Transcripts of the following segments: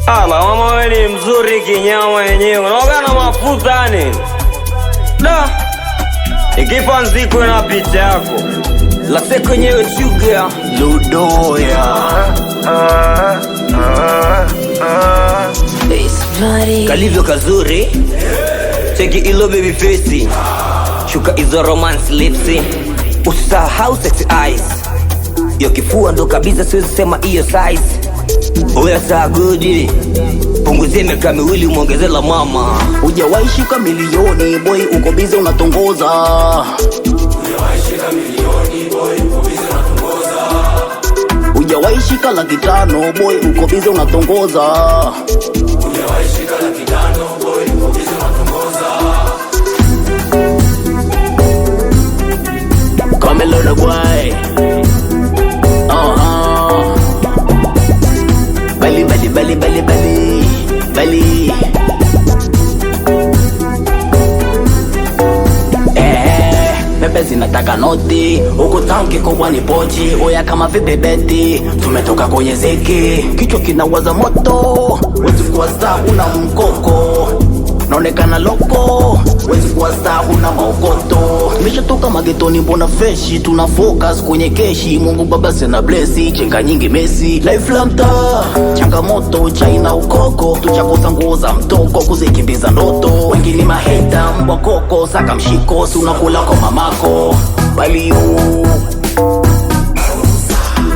Mama wewe ni mzuri kinyama yenyewe. Unaoga na mafuta nini? Da. Ikipa nziko na picha yako. La seko yenyewe chuga Ludoya. Kalivyo kazuri. Cheki ilo baby face. Shuka izo romance lips. Usisahau sexy eyes. Yo kifua ndo kabisa siwezi sema iyo size. Oya saa good. Punguzie miaka miwili umuongeze la mama. Hujawahi shika milioni boy uko busy unatongoza. Hujawahi shika laki tano boy uko busy unatongoza. Camelo the boy. Belly. Bebe zinataka noti, huku tanki kubwa ni pochi. Oya kama vibebeti, tumetoka kwenye ziki. Kichwa kinawaza moto, wezi kuwa star una mkoko. Naonekana loko, wezi kuwa star una maokoto. Nimeshatoka magetoni mbona freshi, tuna focus kwenye keshi. Mungu baba sena blessi, chenga nyingi Messi. Life lanta, changamoto, China ukoko. Tuchakosa nguo za mtoko, kuzikimbiza ndoto. Wengi ni maheta, mbwa koko, saka mshiko. Si unakula kwa mamako, bali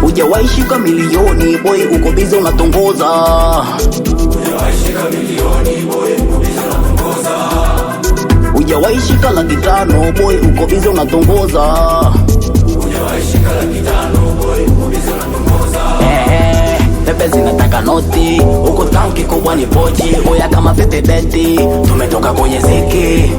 hujawahi shika milioni boy uko busy unatongoza. Hujawahi shika laki tano boy uko busy unatongoza. Pepe zinataka noti, uko tanki kubwa ni pochi. Oya kama pepe beti, tumetoka kwenye ziki.